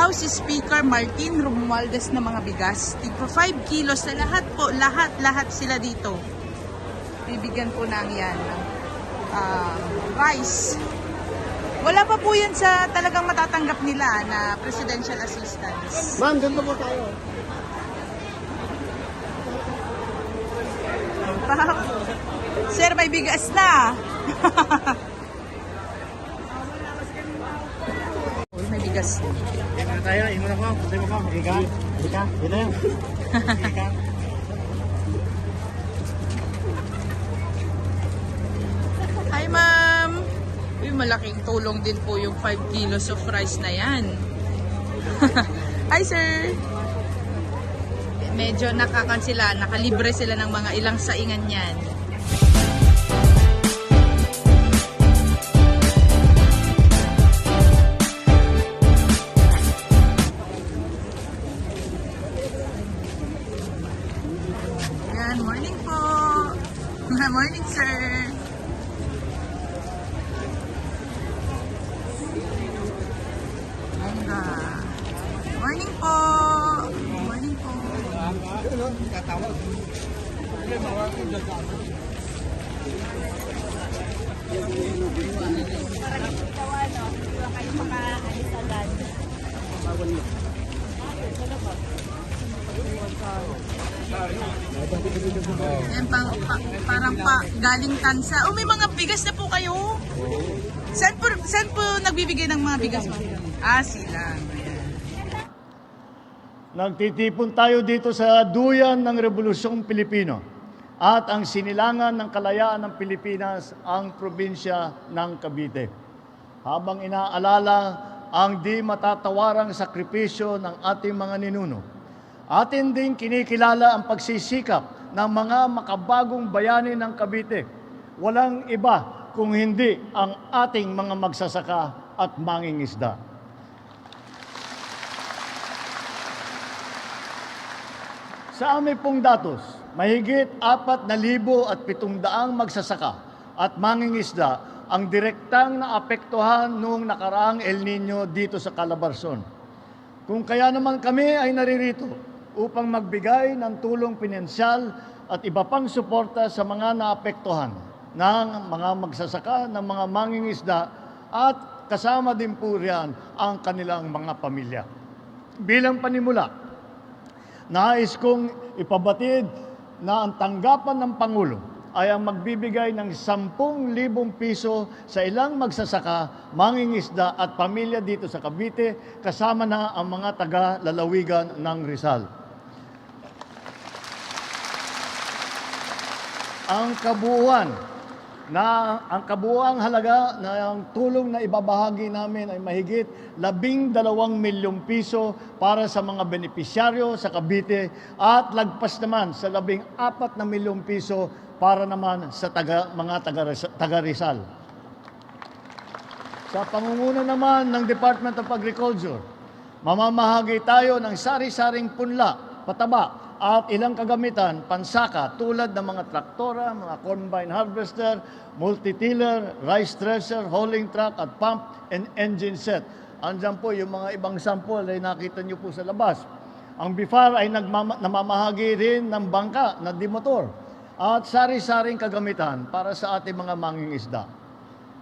House Speaker Martin Romualdez na mga bigas. Tigpo 5 kilos na lahat po, lahat sila dito. Bibigyan po ng yan. Rice. Wala pa po yan sa talagang matatanggap nila na presidential assistance. Ma'am, dito po tayo. Sir, may bigas na. May bigas. Tingnan na tayo, ingon ako. Putay mo ko. Ika. Dito yun. Ika. Hi, ma'am. Uy, malaking tulong din po yung 5 kilos of rice na yan. Hi, sir. Medyo nakakansila, nakalibre sila ng mga ilang saingan yan. Yan, morning po. Morning, sir. Ganda. Morning po. Morning po. Yan, parang galing tansa. Oh, may mga bigas na po kayo. Saan po nagbibigay ng mga bigas mo? Sila. Nagtitipon tayo dito sa duyan ng Rebolusyong Pilipino at ang sinilangan ng kalayaan ng Pilipinas ang probinsya ng Cavite. Habang inaalala ang di matatawarang sakripisyo ng ating mga ninuno, atin ding kinikilala ang pagsisikap ng mga makabagong bayani ng Cavite. Walang iba kung hindi ang ating mga magsasaka at mangingisda. Sa amin pong datos, mahigit 4,700 magsasaka at mangingisda ang direktang naapektuhan noong nakaraang El Nino dito sa Calabarzon. Kung kaya naman kami ay naririto upang magbigay ng tulong pinansyal at iba pang suporta sa mga naapektuhan ng mga magsasaka, ng mga mangingisda at kasama din po riyan ang kanilang mga pamilya. Bilang panimula, nais kong ipabatid na ang tanggapan ng Pangulo ay ang magbibigay ng 10,000 piso sa ilang magsasaka, mangingisda at pamilya dito sa Cavite, kasama na ang mga taga-lalawigan ng Rizal. Ang kabuuang halaga ng tulong na ibabahagi namin ay mahigit 12 milyong piso para sa mga benepisyaryo sa Cavite at lagpas naman sa 14 na milyong piso para naman sa mga taga Rizal. Sa pangunguna naman ng Department of Agriculture, mamamahagi tayo ng sari-saring punla, pataba, at ilang kagamitan, pansaka, tulad ng mga traktora, mga combine harvester, multitiller, rice thresher, hauling truck, at pump and engine set. Andyan po yung mga ibang sample ay nakita nyo po sa labas. Ang BIFAR ay namamahagi rin ng bangka na dimotor at sari-saring kagamitan para sa ating mga mangingisda.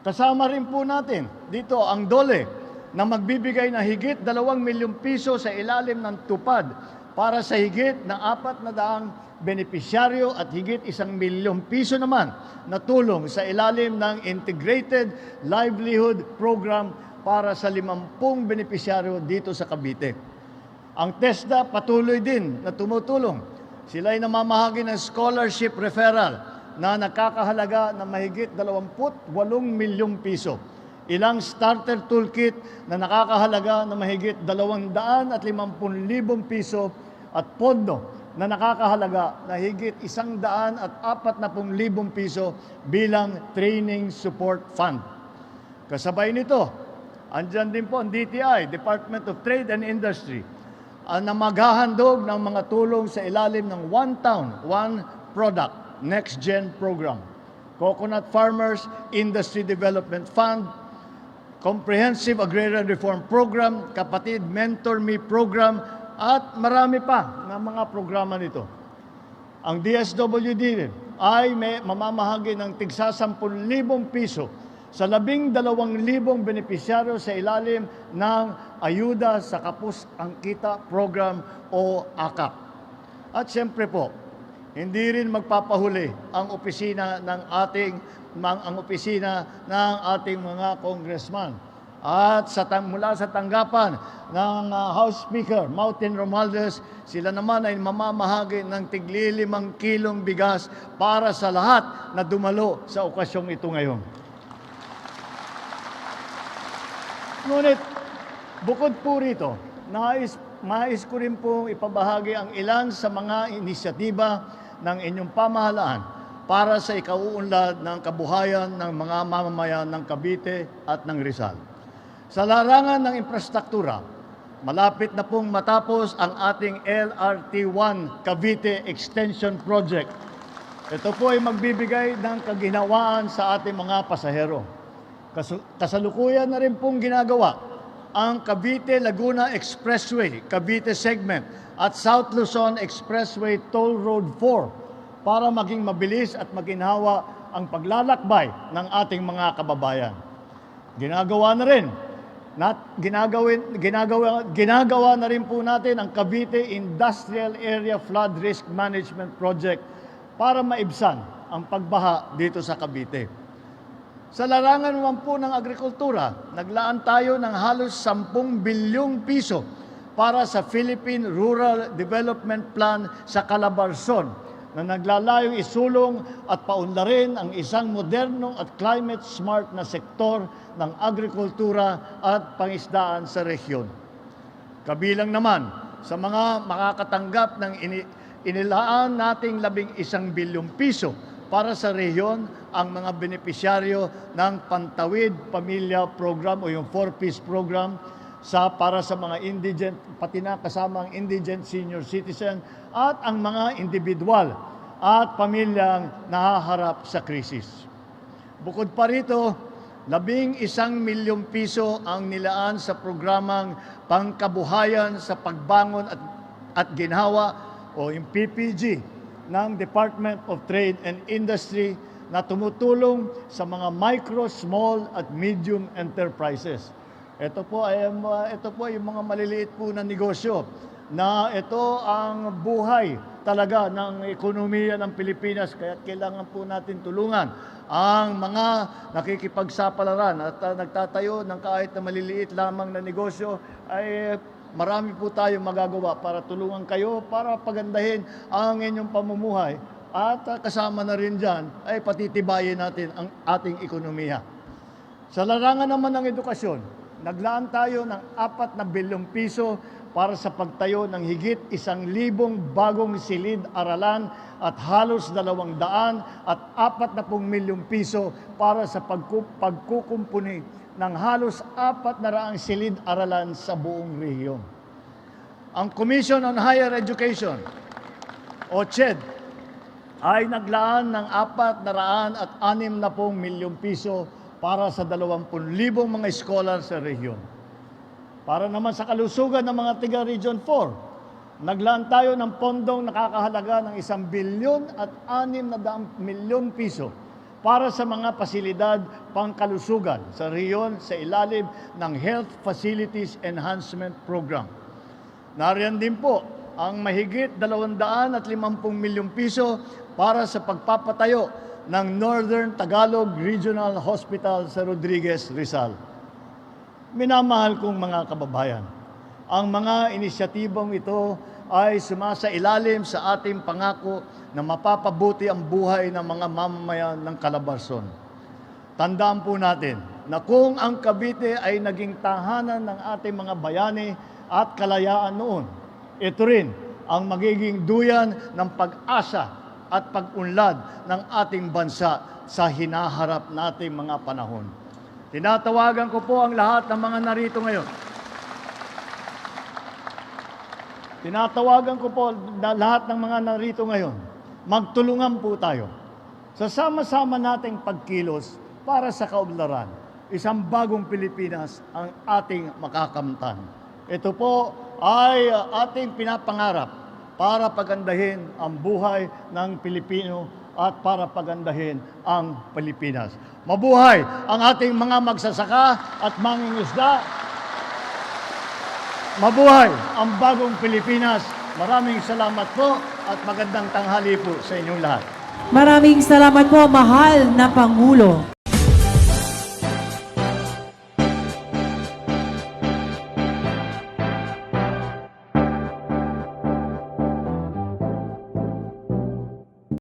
Kasama rin po natin dito ang DOLE na magbibigay na higit 2 milyong piso sa ilalim ng tupad para sa higit ng 400 benepisyaryo at higit 1 milyong piso naman na tulong sa ilalim ng Integrated Livelihood Program para sa 50 benepisyaryo dito sa Cavite. Ang TESDA patuloy din na tumutulong. Sila ay namamahagi ng scholarship referral na nakakahalaga ng mahigit 28 milyong piso. Ilang starter toolkit na nakakahalaga ng mahigit 250,000 piso at pondo na nakakahalaga na higit 140,000 piso bilang training support fund. Kasabay nito, andyan din po ang DTI, Department of Trade and Industry, na maghahandog ng mga tulong sa ilalim ng One Town, One Product, Next Gen Program, Coconut Farmers Industry Development Fund, Comprehensive Agrarian Reform Program, Kapatid Mentor Me Program, at marami pa na mga programa nito. Ang DSWD ay may mamamahagi ng tigsa 10,000 piso sa 12,000 benepisyaryo sa ilalim ng Ayuda sa Kapos ang Kita Program o AKAP. At siyempre po, hindi rin magpapahuli ang opisina ng ating mga congressman. At mula sa tanggapan ng House Speaker Martin Romualdez, sila naman ay mamamahagi ng tigli 5 kilong bigas para sa lahat na dumalo sa okasyong ito ngayon. Ngunit, bukod po rito, nais ko rin pong ipabahagi ang ilan sa mga inisyatiba ng inyong pamahalaan para sa ikauunlad ng kabuhayan ng mga mamamayan ng Cavite at ng Rizal. Sa larangan ng infrastruktura, malapit na pong matapos ang ating LRT-1 Cavite Extension Project. Ito po ay magbibigay ng kaginhawaan sa ating mga pasahero. Kasalukuyan na rin pong ginagawa ang Cavite-Laguna Expressway, Cavite Segment at South Luzon Expressway Toll Road 4 para maging mabilis at maginhawa ang paglalakbay ng ating mga kababayan. Ginagawa na rin po natin ang Cavite Industrial Area Flood Risk Management Project para maibsan ang pagbaha dito sa Cavite. Sa larangan naman po ng agrikultura, naglaan tayo ng halos 10 bilyong piso para sa Philippine Rural Development Plan sa Calabarzon na naglalayong isulong at paunlarin ang isang moderno at climate-smart na sektor ng agrikultura at pangisdaan sa rehiyon. Kabilang naman sa mga makakatanggap ng inilaan nating 11 bilyong piso para sa rehiyon ang mga benepisyaryo ng Pantawid Pamilya Program o yung 4-piece program para sa mga indigent, pati na kasama ang indigent senior citizen at ang mga individual at pamilyang nahaharap sa krisis. Bukod pa rito, 11 milyong piso ang nilaan sa programang Pangkabuhayan sa Pagbangon at Ginhawa o yung PPG ng Department of Trade and Industry na tumutulong sa mga micro, small at medium enterprises. Ito po ay yung mga maliliit po na negosyo na ito ang buhay talaga ng ekonomiya ng Pilipinas, kaya kailangan po natin tulungan ang mga nakikipagsapalaran at nagtatayo ng kahit na maliliit lamang na negosyo. Ay marami po tayong magagawa para tulungan kayo, para pagandahin ang inyong pamumuhay at kasama na rin dyan ay patitibayin natin ang ating ekonomiya. Sa larangan naman ng edukasyon, naglaan tayo ng 4 bilyong piso para sa pagtayo ng higit 1,000 bagong silid-aralan at halos 200 at 40 milyong piso para sa pagkukumpuni ng halos 400 silid-aralan sa buong rehiyon. Ang Commission on Higher Education o CHED ay naglaan ng 460 milyong piso para sa 20,000 mga scholar sa rehiyon. Para naman sa kalusugan ng mga tiga Region 4, naglaan tayo ng pondong nakakahalaga ng 1 bilyon at 600 milyong piso para sa mga pasilidad pangkalusugan sa rehiyon sa ilalim ng Health Facilities Enhancement Program. Nariyan din po ang mahigit 250 milyong piso para sa pagpapatayo ng Northern Tagalog Regional Hospital sa Rodriguez, Rizal. Minamahal kong mga kababayan, ang mga inisyatibong ito ay sumasailalim sa ating pangako na mapapabuti ang buhay ng mga mamamayan ng Calabarzon. Tandaan po natin na kung ang Cavite ay naging tahanan ng ating mga bayani at kalayaan noon, ito rin ang magiging duyan ng pag-asa at pag-unlad ng ating bansa sa hinaharap nating mga panahon. Tinatawagan ko po ang lahat ng mga narito ngayon. Tinatawagan ko po lahat ng mga narito ngayon. Magtulungan po tayo sa sama-sama nating pagkilos para sa kaunlaran isang bagong Pilipinas ang ating makakamtan. Ito po ay ating pinapangarap para pagandahin ang buhay ng Pilipino at para pagandahin ang Pilipinas. Mabuhay ang ating mga magsasaka at mangingisda. Mabuhay ang bagong Pilipinas. Maraming salamat po at magandang tanghali po sa inyong lahat. Maraming salamat po, mahal na Pangulo.